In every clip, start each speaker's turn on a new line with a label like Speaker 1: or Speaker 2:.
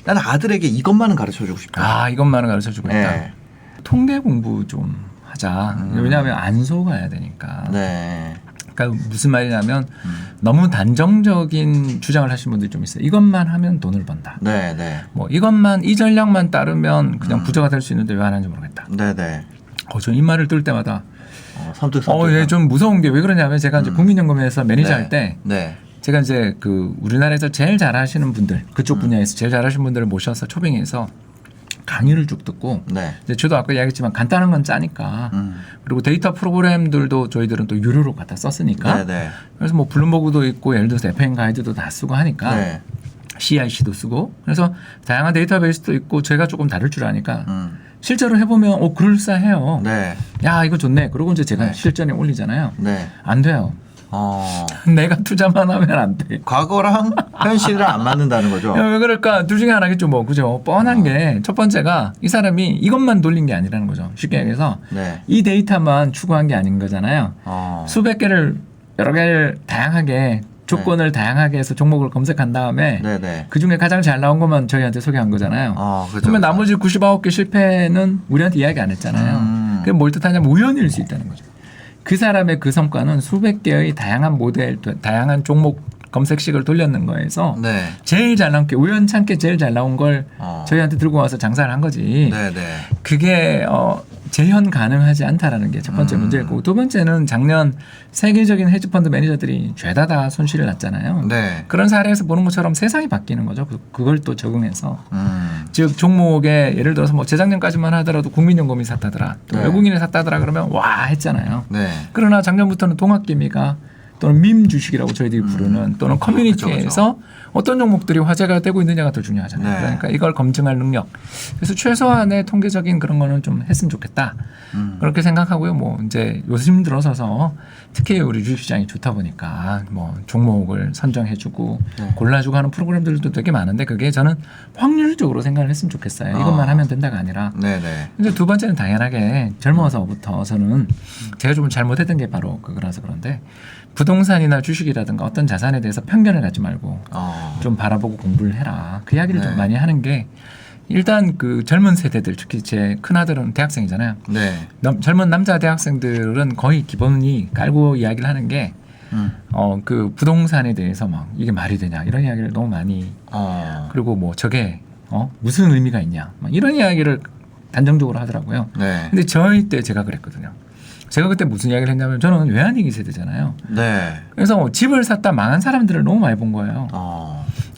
Speaker 1: 나는 아들에게 이것만은 가르쳐주고 싶다.
Speaker 2: 아, 이것만은 가르쳐주고 있다.
Speaker 1: 네.
Speaker 2: 통계 공부 좀 하자. 왜냐하면 안 속아야 되니까.
Speaker 1: 네.
Speaker 2: 그러니까 무슨 말이냐면 너무 단정적인 주장을 하시는 분들이 좀 있어요. 이것만 하면 돈을 번다.
Speaker 1: 네, 네.
Speaker 2: 뭐 이것만 이 전략만 따르면 그냥 부자가 될 수 있는데 왜 안 하는지 모르겠다.
Speaker 1: 네, 네.
Speaker 2: 전 이 말을 들을 때마다
Speaker 1: 섬뜩.
Speaker 2: 예, 좀 무서운 게 왜 그러냐면 제가 이제 국민연금에서 매니저
Speaker 1: 네.
Speaker 2: 할 때
Speaker 1: 네.
Speaker 2: 제가 이제 그 우리나라에서 제일 잘하시는 분들 그쪽 분야에서 제일 잘하시는 분들을 모셔서 초빙해서 강의를 쭉 듣고
Speaker 1: 네.
Speaker 2: 이제 저도 아까 이야기했지만 간단한 건 짜니까 그리고 데이터 프로그램들도 저희들은 또 유료로 갖다 썼으니까
Speaker 1: 네, 네.
Speaker 2: 그래서 뭐 블룸버그도 있고 예를 들어서 FM 가이드도 다 쓰고 하니까
Speaker 1: 네.
Speaker 2: CIC도 쓰고 그래서 다양한 데이터베이스도 있고 제가 조금 다를 줄 아니까 실제로 해보면 그럴싸해요.
Speaker 1: 네.
Speaker 2: 야 이거 좋네. 그러고 이제 제가
Speaker 1: 네.
Speaker 2: 실전에 올리잖아요.
Speaker 1: 네.
Speaker 2: 안 돼요. 내가 투자만 하면 안 돼.
Speaker 1: 과거랑 현실을 안 맞는다는 거죠.
Speaker 2: 야, 왜 그럴까? 둘 중에 하나겠죠, 뭐. 그죠? 뻔한 게 첫 번째가 이 사람이 이것만 돌린 게 아니라는 거죠. 쉽게 얘기해서
Speaker 1: 네.
Speaker 2: 이 데이터만 추구한 게 아닌 거잖아요. 수백 개를 여러 개를 다양하게 조건을 다양하게 해서 종목을 검색한 다음에
Speaker 1: 네네.
Speaker 2: 그 중에 가장 잘 나온 것만 저희한테 소개한 거잖아요.
Speaker 1: 그렇죠.
Speaker 2: 그러면 나머지 99개 실패는 우리한테 이야기 안 했잖아요. 그게 뭘 뜻하냐면 우연일 수 있다는 거죠. 그 사람의 그 성과는 수백 개의 다양한 모델, 다양한 종목 검색식을 돌렸는 거에서
Speaker 1: 네.
Speaker 2: 제일 잘 나온 게 우연찮게 제일 잘 나온 걸 저희한테 들고 와서 장사를 한 거지.
Speaker 1: 네네.
Speaker 2: 그게 재현 가능하지 않다라는 게 첫 번째 문제였고 두 번째는 작년 세계적인 헤지펀드 매니저들이 죄다 다 손실을 났잖아요.
Speaker 1: 네.
Speaker 2: 그런 사례에서 보는 것처럼 세상이 바뀌는 거죠. 그걸 또 적응해서
Speaker 1: 즉
Speaker 2: 종목에 예를 들어서 뭐 재작년까지만 하더라도 국민연금이 샀다더라 또
Speaker 1: 네.
Speaker 2: 외국인이 샀다더라 그러면 와 했잖아요.
Speaker 1: 네.
Speaker 2: 그러나 작년부터는 동학개미가 또는 밈 주식이라고 저희들이 부르는 또는 커뮤니티에서 어떤 종목들이 화제가 되고 있느냐가 더 중요하잖아요.
Speaker 1: 네.
Speaker 2: 그러니까 이걸 검증할 능력. 그래서 최소한의 통계적인 그런 거는 좀 했으면 좋겠다. 그렇게 생각하고요. 뭐 이제 요즘 들어서서 특히 우리 주식시장이 좋다 보니까 뭐 종목을 선정해주고 골라주고 하는 프로그램들도 되게 많은데 그게 저는 확률적으로 생각을 했으면 좋겠어요. 이것만 하면 된다가 아니라.
Speaker 1: 네네.
Speaker 2: 근데 두 번째는 당연하게 젊어서부터 저는 제가 좀 잘못했던 게 바로 그거라서 그런데 부동산이나 주식이라든가 어떤 자산에 대해서 편견을 갖지 말고 좀 바라보고 공부를 해라. 그 이야기를 좀 많이 하는 게 일단 그 젊은 세대들 특히 제 큰아들은 대학생이잖아요.
Speaker 1: 네.
Speaker 2: 젊은 남자 대학생들은 거의 기본이 깔고 이야기를 하는 게 그 부동산에 대해서 막 이게 말이 되냐 이런 이야기를 너무 많이 그리고 뭐 저게 무슨 의미가 있냐 막 이런 이야기를 단정적으로 하더라고요.
Speaker 1: 네.
Speaker 2: 근데 저희 때 제가 그랬거든요. 제가 그때 무슨 이야기를 했냐면 저는 외환위기 세대잖아요.
Speaker 1: 네.
Speaker 2: 그래서 집을 샀다 망한 사람들을 너무 많이 본 거예요.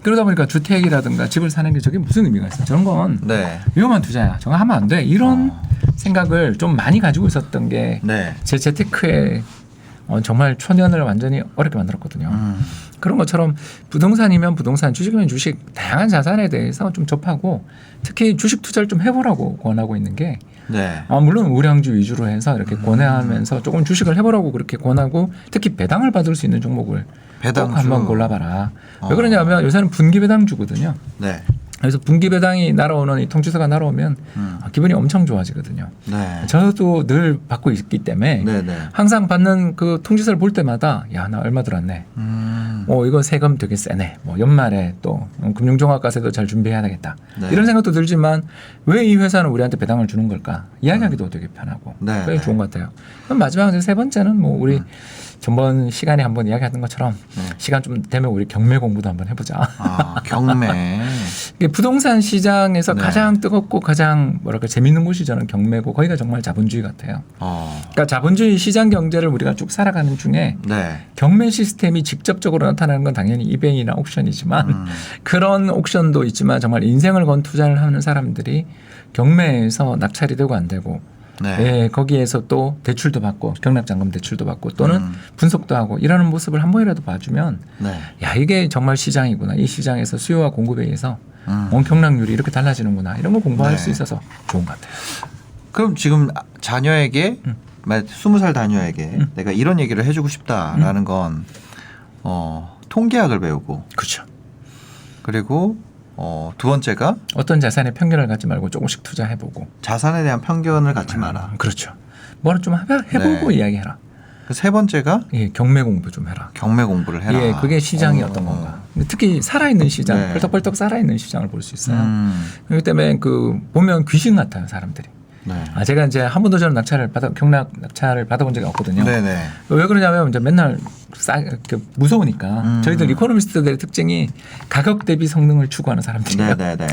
Speaker 2: 그러다 보니까 주택이라든가 집을 사는 게 저게 무슨 의미가 있어? 저런 건
Speaker 1: 네.
Speaker 2: 위험한 투자야. 저거 하면 안 돼. 이런 생각을 좀 많이 가지고 있었던 게 제 재테크에 정말 초년을 완전히 어렵게 만들었거든요. 그런 것처럼 부동산이면 부동산, 주식이면 주식, 다양한 자산에 대해서 좀 접하고 특히 주식 투자를 좀 해보라고 권하고 있는 게
Speaker 1: 네.
Speaker 2: 물론 우량주 위주로 해서 이렇게 권하면서 조금 주식을 해보라고 그렇게 권하고 특히 배당을 받을 수 있는 종목을
Speaker 1: 배당주.
Speaker 2: 꼭 한번 골라봐라. 왜 그러냐면 요새는 분기 배당주거든요.
Speaker 1: 네.
Speaker 2: 그래서 분기 배당이 날아오는 이 통지서가 날아오면 기분이 엄청 좋아지거든요.
Speaker 1: 네.
Speaker 2: 저도 늘 받고 있기 때문에
Speaker 1: 네네.
Speaker 2: 항상 받는 그 통지서를 볼 때마다 야, 나 얼마 들었네. 이거 세금 되게 세네. 뭐 연말에 또 금융종합과세도 잘 준비해야 되겠다.
Speaker 1: 네.
Speaker 2: 이런 생각도 들지만 왜 이 회사는 우리한테 배당을 주는 걸까? 이야기하기도 되게 편하고
Speaker 1: 네.
Speaker 2: 그게 좋은 것 같아요. 그럼 마지막 세 번째는 뭐 우리 전번 시간에 한번 이야기했던 것처럼 시간 좀 되면 우리 경매 공부도 한번 해보자.
Speaker 1: 경매.
Speaker 2: 이게 부동산 시장에서
Speaker 1: 네.
Speaker 2: 가장 뜨겁고 가장 뭐랄까 재밌는 곳이 저는 경매고 거기가 정말 자본주의 같아요. 그러니까 자본주의 시장 경제를 우리가 쭉 살아가는 중에
Speaker 1: 네.
Speaker 2: 경매 시스템이 직접적으로 나타나는 건 당연히 이베이나 옥션이지만 그런 옥션도 있지만 정말 인생을 건 투자를 하는 사람들이 경매에서 낙찰이 되고 안 되고
Speaker 1: 네.
Speaker 2: 예, 거기에서 또 대출도 받고 경락잔금 대출도 받고 또는 분석도 하고 이러는 모습을 한 번이라도 봐주면
Speaker 1: 네.
Speaker 2: 야 이게 정말 시장이구나. 이 시장에서 수요와 공급에 의해서 경락률이 이렇게 달라지는구나. 이런 거 공부할
Speaker 1: 네.
Speaker 2: 수 있어서 좋은 것 같아요.
Speaker 1: 그럼 지금 자녀에게 20살 자녀에게 내가 이런 얘기를 해주고 싶다라는 건 통계학을 배우고
Speaker 2: 그렇죠.
Speaker 1: 그리고 두 번째가
Speaker 2: 어떤 자산에 편견을 갖지 말고 조금씩 투자해보고
Speaker 1: 자산에 대한 편견을 갖지 마라.
Speaker 2: 그렇죠. 뭐를 좀 해보고
Speaker 1: 네.
Speaker 2: 이야기해라.
Speaker 1: 그 세 번째가
Speaker 2: 예, 경매 공부 좀 해라.
Speaker 1: 경매 공부를 해라.
Speaker 2: 예, 그게 시장이 어떤 건가. 근데 특히 살아있는 시장,
Speaker 1: 네.
Speaker 2: 펄떡펄떡 살아있는 시장을 볼 수 있어요. 그렇기 때문에 그 보면 귀신 같아요, 사람들이.
Speaker 1: 네.
Speaker 2: 제가 이제 한 번도 저는 경락 낙찰을 받아본 적이 없거든요.
Speaker 1: 네네.
Speaker 2: 왜 그러냐면 이제 맨날 무서우니까 저희들 이코노미스트들의 특징이 가격 대비 성능을 추구하는 사람들이에요.
Speaker 1: 네네네.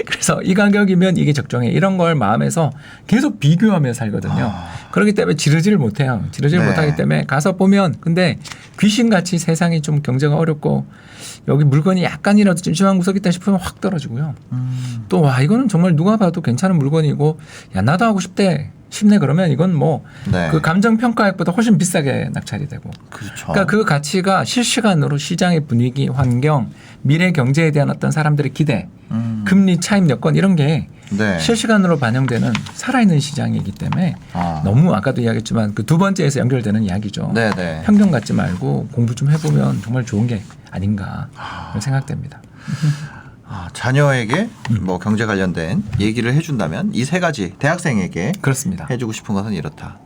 Speaker 2: 그래서 이 가격이면 이게 적정해 이런 걸 마음에서 계속 비교하며 살거든요. 그렇기 때문에 지르지를 못해요. 지르지를
Speaker 1: 네.
Speaker 2: 못하기 때문에 가서 보면 근데 귀신같이 세상이 좀 경제가 어렵고 여기 물건이 약간이라도 찜찜한 구석이 있다 싶으면 확 떨어지고요. 또 와 이거는 정말 누가 봐도 괜찮은 물건이고 야 나도 하고 싶네 그러면 이건 뭐
Speaker 1: 네.
Speaker 2: 그 감정 평가액보다 훨씬 비싸게 낙찰이 되고
Speaker 1: 그렇죠.
Speaker 2: 그러니까 그 가치가 실시간으로 시장의 분위기, 환경, 미래 경제에 대한 어떤 사람들의 기대, 금리 차입 여건 이런 게
Speaker 1: 네.
Speaker 2: 실시간으로 반영되는 살아있는 시장이기 때문에 너무 아까도 이야기했지만 그 두 번째에서 연결되는 이야기죠.
Speaker 1: 네네.
Speaker 2: 편견 갖지 말고 공부 좀 해보면 정말 좋은 게 아닌가 생각됩니다.
Speaker 1: 자녀에게 뭐 경제 관련된 얘기를 해준다면 이 세 가지 대학생에게
Speaker 2: 그렇습니다.
Speaker 1: 해주고 싶은 것은 이렇다.